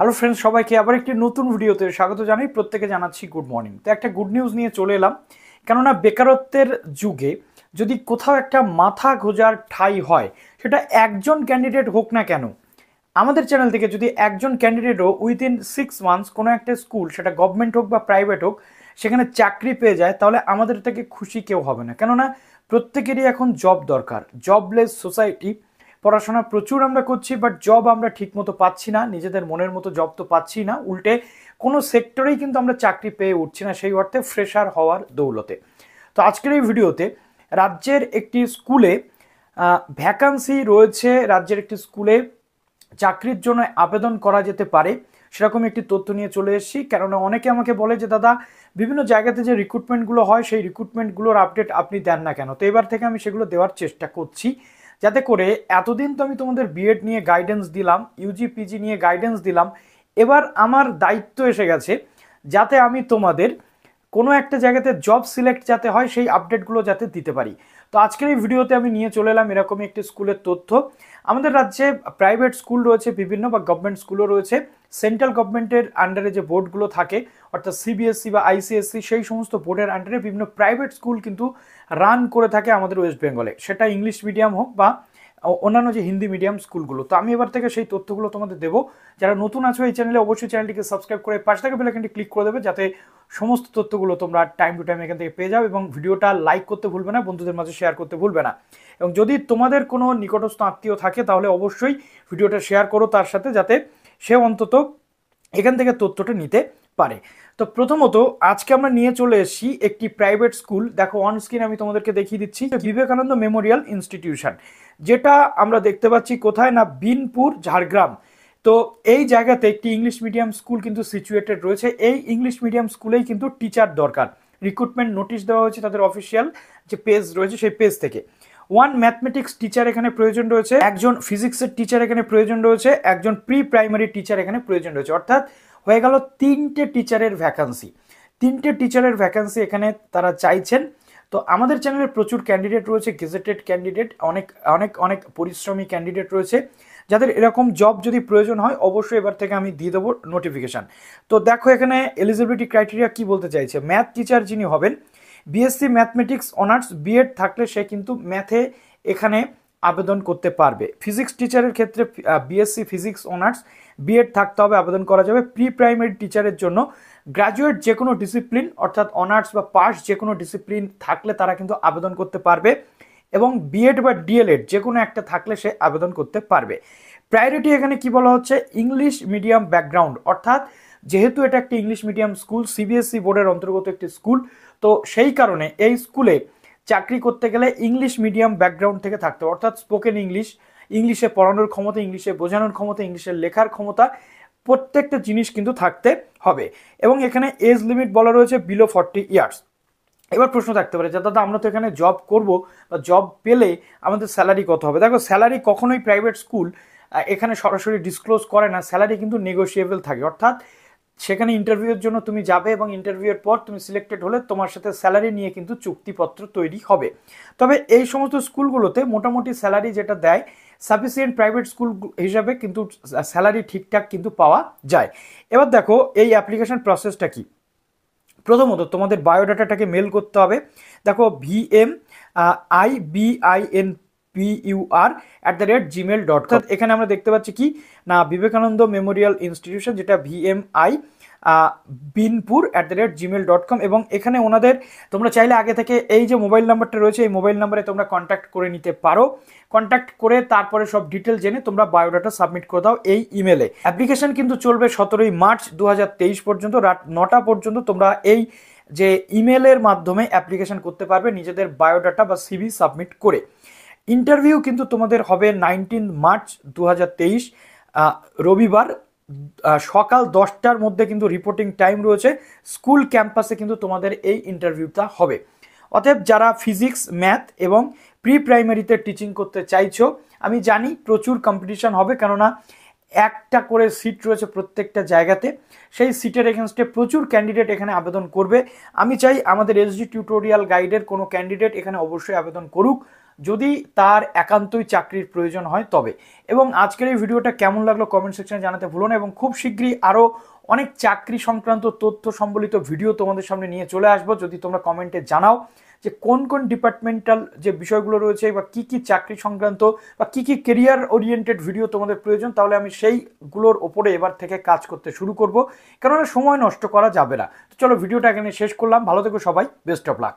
Hello friends, সবাইকে আবার একটি নতুন ভিডিওতে স্বাগত জানাই। প্রত্যেকে জানাচ্ছি গুড মর্নিং। তো একটা গুড নিউজ নিয়ে চলে এলাম, কেননা বেকারত্বের যুগে যদি কোথাও একটা মাথা গোঁজার ঠাঁই হয়, সেটা একজন ক্যান্ডিডেট হোক না কেন, আমাদের চ্যানেল থেকে যদি একজন ক্যান্ডিডেটও উইদিন 6 মান্থস কোনো একটা স্কুল, সেটা গভর্নমেন্ট হোক বা প্রাইভেট হোক, সেখানে চাকরি পেয়ে যায়, তাহলে আমাদের থেকে খুশি কেউ হবে না। কেননা প্রত্যেকেরই এখন জব দরকার। জবলেস সোসাইটি, পড়াশোনা প্রচুর আমরা করছি, বাট জব আমরা ঠিকমতো পাচ্ছি না, নিজেদের মনের মতো জব তো পাচ্ছি না, উল্টে কোনো সেক্টরেই কিন্তু আমরা চাকরি পেয়ে উঠছি না, সেই অর্থে ফ্রেশার হওয়ার দৌলতে। তো আজকের এই ভিডিওতে রাজ্যের একটি স্কুলে ভ্যাকান্সি রয়েছে, রাজ্যের একটি স্কুলে চাকরির জন্য আবেদন করা যেতে পারে, সেরকম একটি তথ্য নিয়ে চলে এসেছি। কেননা অনেকে আমাকে বলে যে দাদা, বিভিন্ন জায়গাতে যে রিক্রুটমেন্টগুলো হয় সেই রিক্রুটমেন্টগুলোর আপডেট আপনি দেন না কেন। তো এবার থেকে আমি সেগুলো দেওয়ার চেষ্টা করছি, যাতে করে এতদিন তো আমি তোমাদের বিএড নিয়ে গাইডেন্স দিলাম, ইউজি পিজি নিয়ে গাইডেন্স দিলাম, এবার আমার দায়িত্ব এসে গেছে যাতে আমি তোমাদের কোনো একটা জায়গাতে জব সিলেক্ট যাতে হয় সেই আপডেটগুলো যাতে দিতে পারি। তো আজকের এই ভিডিওতে আমি নিয়ে চলে এলাম এরকমই একটি স্কুলের তথ্য। আমাদের রাজ্যে প্রাইভেট স্কুল রয়েছে বিভিন্ন, বা গভর্নমেন্ট স্কুলও রয়েছে। সেন্ট্রাল গভর্নমেন্টের আন্ডারে যে বোর্ডগুলো থাকে, অর্থাৎ সিবিএসসি বা আইসিএসসি, সেই সমস্ত বোর্ডের আন্ডারে বিভিন্ন প্রাইভেট স্কুল কিন্তু রান করে থাকে আমাদের ওয়েস্ট বেঙ্গলে, সেটা ইংলিশ মিডিয়াম হোক বা অন্যান্য যে হিন্দি মিডিয়াম স্কুলগুলো। তো আমি এবার থেকে সেই তথ্যগুলো তোমাদের দেবো। যারা নতুন আছো এই চ্যানেলে, অবশ্যই চ্যানেলটিকে সাবস্ক্রাইব করে পাশে থাকা বেল আইকনটি ক্লিক করে দেবে, যাতে সমস্ত তথ্যগুলো তোমরা টাইম টু টাইম এখান থেকে পেয়ে যাও। এবং ভিডিওটা লাইক করতে ভুলবে না, বন্ধুদের মাঝে শেয়ার করতে ভুলবে না। এবং যদি তোমাদের কোনো নিকটস্থ আত্মীয় থাকে, তাহলে অবশ্যই ভিডিওটা শেয়ার করো তার সাথে, যাতে সে অন্তত এখান থেকে তথ্যটা নিতে পারে। তো প্রথমত আজকে আমরা নিয়ে চলে এসেছি একটি প্রাইভেট স্কুল। দেখো অন স্ক্রিন আমি তোমাদেরকে দেখিয়ে দিচ্ছি, বিবেকানন্দ মেমোরিয়াল ইনস্টিটিউশন, যেটা আমরা দেখতে পাচ্ছি কোথায় না, বিনপুর, ঝাড়গ্রাম। তো এই জায়গাতে একটি ইংলিশ মিডিয়াম স্কুল কিন্তু সিচুয়েটেড রয়েছে। এই ইংলিশ মিডিয়াম স্কুলেই কিন্তু টিচার দরকার। রিক্রুটমেন্ট নোটিশ দেওয়া হয়েছে তাদের অফিসিয়াল যে পেজ রয়েছে সেই পেজ থেকে। ওয়ান ম্যাথমেটিক্স টিচার এখানে প্রয়োজন রয়েছে, একজন ফিজিক্সের টিচার এখানে প্রয়োজন রয়েছে, একজন প্রি প্রাইমারি টিচার এখানে প্রয়োজন রয়েছে। অর্থাৎ হয়ে গেল তিনটে টিচারের ভ্যাকান্সি। তিনটে টিচারের ভ্যাকান্সি এখানে তারা চাইছেন। তো আমাদের চ্যানেলে প্রচুর ক্যান্ডিডেট রয়েছে, গেজেটেড ক্যান্ডিডেট, অনেক অনেক অনেক পরিশ্রমী ক্যান্ডিডেট রয়েছে, যাদের এরকম জব যদি প্রয়োজন হয় অবশ্যই এবার থেকে আমি দিয়ে দেবো নোটিফিকেশান। তো দেখো এখানে এলিজিবিলিটি ক্রাইটেরিয়া কি বলতে চাইছে। ম্যাথ টিচার যিনি হবেন, বিএসসি ম্যাথমেটিক্স অনার্স বিএড থাকলে সে কিন্তু ম্যাথে এখানে আবেদন করতে পারবে। ফিজিক্স টিচারের ক্ষেত্রে বিএসসি ফিজিক্স অনার্স বিএড থাকতে হবে, আবেদন করা যাবে। প্রি প্রাইমারি টিচারের জন্য গ্র্যাজুয়েট যে কোনো ডিসিপ্লিন, অর্থাৎ অনার্স বা পাস যে কোনো ডিসিপ্লিন থাকলে তারা কিন্তু আবেদন করতে পারবে, এবং বিএড বা ডিএলএড যে কোনো একটা থাকলে সে আবেদন করতে পারবে। প্রায়োরিটি এখানে কি বলা হচ্ছে, ইংলিশ মিডিয়াম ব্যাকগ্রাউন্ড, অর্থাৎ যেহেতু এটা একটি ইংলিশ মিডিয়াম স্কুল, সিবিএসসি বোর্ডের অন্তর্গত একটি স্কুল, তো সেই কারণে এই স্কুলে চাকরি করতে গেলে ইংলিশ মিডিয়াম ব্যাকগ্রাউন্ড থেকে থাকতে হবে। অর্থাৎ স্পোকেন ইংলিশ, ইংলিশে পড়ানোর ক্ষমতা, ইংলিশে বোঝানোর ক্ষমতা, ইংলিশে লেখার ক্ষমতা, প্রত্যেকটা জিনিস কিন্তু থাকতে হবে। এবং এখানে এজ লিমিট বলা রয়েছে বিলো 40 ইয়ার্স। এবার প্রশ্ন থাকতে পারে যে দাদা, আমরা তো এখানে জব করব, বা জব পেলে আমাদের স্যালারি কত হবে। দেখো, স্যালারি কখনোই প্রাইভেট স্কুল এখানে সরাসরি ডিসক্লোজ করে না। স্যালারি কিন্তু নেগোশিয়েবল থাকে, অর্থাৎ সেখানে ইন্টারভিউর জন্য তুমি যাবে এবং ইন্টারভিউয়ের পর তুমি সিলেক্টেড হলে তোমার সাথে স্যালারি নিয়ে কিন্তু চুক্তিপত্র তৈরি হবে। তবে এই সমস্ত স্কুলগুলোতে মোটামুটি স্যালারি যেটা দেয়, সাফিসিয়েন্ট প্রাইভেট স্কুল হিসাবে কিন্তু স্যালারি ঠিকঠাক কিন্তু পাওয়া যায়। এবার দেখো এই অ্যাপ্লিকেশন প্রসেসটা কি। প্রথমত তোমাদের বায়োডাটাটাকে মেল করতে হবে। দেখো VMIBINPUR@gmail.com। এখানে আমরা দেখতে পাচ্ছি কি না, বিবেকানন্দ মেমোরিয়াল ইনস্টিটিউশন, যেটা VMI বিনপুর @gmail.com। এবং এখানে ওনাদের তোমরা চাইলে আগে থেকে এই যে মোবাইল নাম্বারটা রয়েছে, এই মোবাইল নাম্বারে তোমরা কন্ট্যাক্ট করে নিতে পারো। কন্ট্যাক্ট করে তারপরে সব ডিটেল জেনে তোমরা বায়োডাটা সাবমিট করে দাও এই ইমেলে। অ্যাপ্লিকেশন কিন্তু চলবে 17 মার্চ 2023 পর্যন্ত রাত 9টা পর্যন্ত। তোমরা এই যে ইমেলের মাধ্যমে অ্যাপ্লিকেশন করতে পারবে নিজেদের বায়োডাটা বা সিভি সাবমিট করে। ইন্টারভিউ কিন্তু তোমাদের হবে 19 মার্চ 2023 রবিবার সকাল 10টার মধ্যে কিন্তু রিপোর্টিং টাইম রয়েছে। স্কুল ক্যাম্পাসে কিন্তু তোমাদের এই ইন্টারভিউটা হবে। অতএব যারা ফিজিক্স, ম্যাথ এবং প্রি প্রাইমারিতে টিচিং করতে চাইছো, আমি জানি প্রচুর কম্পিটিশন হবে, কেননা একটা করে সিট রয়েছে প্রত্যেকটা জায়গাতে। সেই সিটের এগেনস্টে প্রচুর ক্যান্ডিডেট এখানে আবেদন করবে। আমি চাই আমাদের এসডি টিউটোরিয়াল গাইডের কোনো ক্যান্ডিডেট এখানে অবশ্যই আবেদন করুক, যদি তার একান্তই চাকরির প্রয়োজন হয় তবে। এবং আজকের এই ভিডিওটা কেমন লাগলো কমেন্ট সেকশনে জানাতে ভুলো না, এবং খুব শীঘ্রই আরও অনেক চাকরি সংক্রান্ত তথ্য সম্বলিত ভিডিও তোমাদের সামনে নিয়ে চলে আসবো। যদি তোমরা কমেন্টে জানাও যে কোন কোন ডিপার্টমেন্টাল যে বিষয়গুলো রয়েছে বা কি কি চাকরি সংক্রান্ত বা কি কি কেরিয়ার ওরিয়েন্টেড ভিডিও তোমাদের প্রয়োজন, তাহলে আমি সেইগুলোর ওপরে এবার থেকে কাজ করতে শুরু করব, কেননা সময় নষ্ট করা যাবে না। তো চলো ভিডিওটা এখানে শেষ করলাম, ভালো থেকো সবাই, বেস্ট অফ লাক।